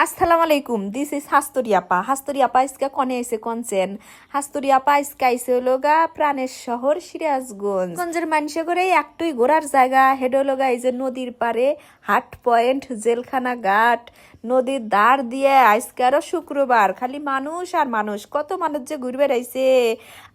আসসালামু আলাইকুম, this is হাস্তুরি আপা। হাস্তুরি আপা আজকে কনে আইসে কনছেন? হাস্তুরি আপা আজকে আইসে হলো গা প্রাণের শহর সিরাজগঞ্জ। গঞ্জের মানুষে করে একটুই ঘোরার জায়গা হেডো লগা এই যে নদীর পারে হাট পয়েন্ট, জেলখানা ঘাট, নদীর ধার দিয়ে আজকে আরো শুক্রবার খালি মানুষ আর মানুষ, কত মানুষ যে ঘুরবে আইসে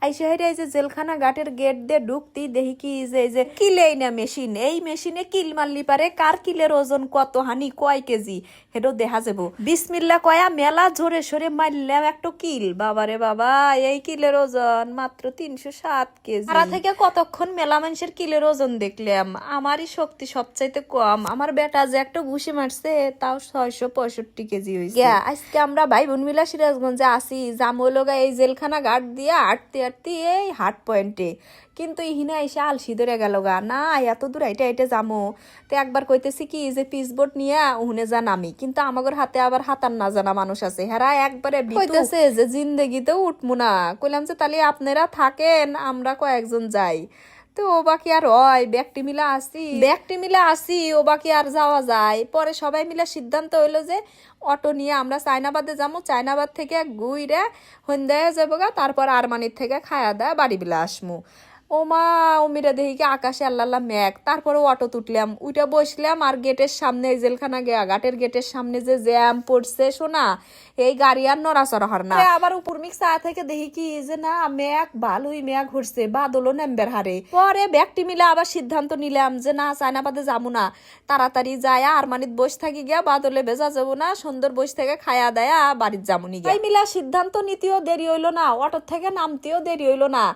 আইসে হেরে এই যে জেলখানা ঘাটের গেট দিয়ে ঢুকতি দেখি কি যে এই যে কিলেই না মেশিন, এই মেশিনে কিল মারলি পারে কার কিলের ওজন কত হানি কয় কেজি হেডো দেখা যাবো। বিসমিল্লা কয়া মেলা জোরে সরে মারলাম একটা কিল, বাবারে বাবা এই কিলের ওজন মাত্র 307 কেজি। তারা থেকে কতক্ষণ মেলা মানুষের কিলের ওজন দেখলাম, আমারই শক্তি সবচাইতে কম। আমার বেটা যে একটা ঘুষি মারছে তাও 665 কেজি হয়েছে। আজকে আমরা ভাই বোন মিলা সিরাজগঞ্জে আসি, জামলগা এই জেলখানা ঘাট দিয়ে হাঁটতে হাঁটতে এই হাট পয়েন্টে, কিন্তু ইহিনা এসে আলসি ধরে গেল গা, না এত দূর হাইটে হাইটে যামো। তো একবার কইতেছি কি যে পিসবোর্ড নিয়ে উহনে যান আমি, কিন্তু আমাদের হাতে আবার হাতার না জানা মানুষ আছে, হেরা একবারে কইতেছে যে জিন্দেগিতেও উঠমু না। কইলাম যে তাহলে আপনারা থাকেন আমরা কয়েকজন যাই। তো ও বাকি আর হয় ব্যক্তি মিলা আসি ও বাকি আর যাওয়া যায়। পরে সবাই মিলে সিদ্ধান্ত হইলো যে অটো নিয়ে আমরা চায়নাবাদে যাবো, চায়নাবাদ থেকে ঘুইরে সন্ধ্যায় যাবো গা, তারপর আরমানির থেকে খায়া দায়া বাড়ি বিলা আসমু। ও মা অমিরা দেখি কি আকাশে আল্লাহ মেঘ। তারপরে অটো তুটলাম, উইটা বসলাম, আর গেটের সামনে জেলখানা ঘাটের গেটের সামনে যে জ্যাম পড়ছে শোনা, এই গাড়ি আর নড়াচড়া হর না। আবার উপর মিক চা থেকে দেখি কি যে না মেঘ ভালোই মেঘ হচ্ছে, বাদলও নেমবের হারে। পরে ব্যক্তি মিলে আবার সিদ্ধান্ত নিলাম যে না চায়নাবাদে যাবো না, তাড়াতাড়ি যায় আর মানিত বসে থাকি গিয়া, বাদলে ভেজা যাবো না, সুন্দর বসে থেকে খায়া দেয়া বাড়ির যামুনি গিয়া। মিলা সিদ্ধান্ত নিতেও দেরি হইলো না, অটো থেকে নামতেও দেরি হইলো না,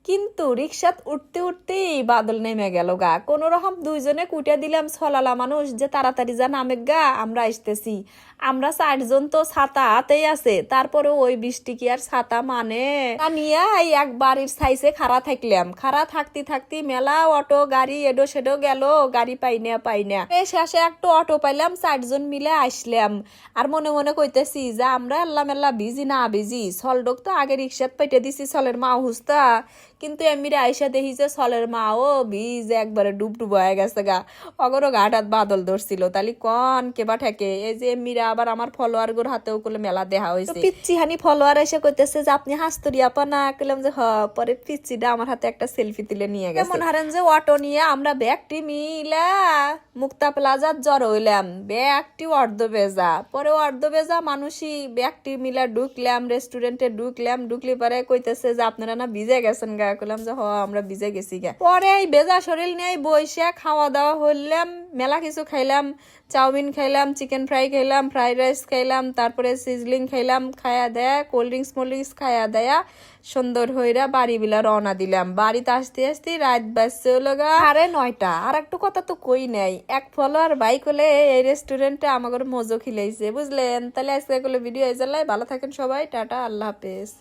কিন্তু রিক্সাত উঠতে উঠতেই বাদল নেমে গেল গা। কোন রকম দুইজনে কুটিয়া দিলাম ছলালা মানুষ যে তাড়াতাড়ি যা নামে গা, আমরা আসতেছি। আমরা 4জন তো ছাতা হাতেই আছে, তারপরে ওই বৃষ্টি কি আর ছাতা মানে নিয়ে এক বাড়ির সাইজে খাড়া থাকলাম। খাড়া থাকতে থাকতে মেলা অটো গাড়ি এডো সেডো গেল, গাড়ি পাই না শেষে একটা অটো পাইলাম, 4জন মিলে আসলাম। আর মনে মনে কইতেছি যে আমরা মেলা বিজি না বিজি, সলডক তো আগে রিক্সাত পাইতে দিছি সলের মা হুস্তা, কিন্তু এমনিরে আইসা দেখি যে সলের মা ও বীজ একবারে ডুব হয়ে গেছে গা, অগরো ঘাটাত বাদল ধরছিল। তালি কন কেবা ঠেকে এই যে এমনিরা আবার আমার ফলোয়ার গোর হাতেও করলে মেলা দেখা হয়েছে। পিচ্ছি হানি ফলোয়ার এসে কইতেছে যে আপনি হাস্তুরি আপা না, কইলাম যে পরে পিচ্ছিটা আমার হাতে একটা সেলফি তুলে নিয়ে গেছে। মনে হারেন যে অটো নিয়ে আমরা ব্যাগটি মিলা মুক্তা প্লাজার জড়ো হইলাম, ব্যাগটি অর্ধবেজা। পরে অর্ধবেজা মানুষই ব্যাগটি মিলা ঢুকলাম, রেস্টুরেন্টে ঢুকলি পরে কইতেছে যে আপনারা না ভিজে গেছেন গা। কইলাম যে আমরা ভিজে গেছি গা। পরে এই বেজা শরীর নিয়ে বইসা খাওয়া দাওয়া হইলাম, মেলা কিছু খাইলাম, চাউমিন খাইলাম, চিকেন ফ্রাই খাইলাম, ফ্রাইড রাইস খাইলাম, তারপরে সিজলিং খাইলাম, খায়া দেয়া কোল্ড ড্রিঙ্কস খায়া দেয়া সুন্দর হইরা বাড়ি বিলা রওনা দিলাম। বাড়িতে আসতে আসতে রাত বাজছে হলো গা 9:30। আর একটু কথা তো কই নাই, এক ফলোয়ার বাইক হলে এই রেস্টুরেন্টে আমাদের মজো খিলাইছে, বুঝলেন? তাহলে আজকে ভিডিও এই ভালো থাকেন সবাই, টাটা, আল্লাহ হাফেজ।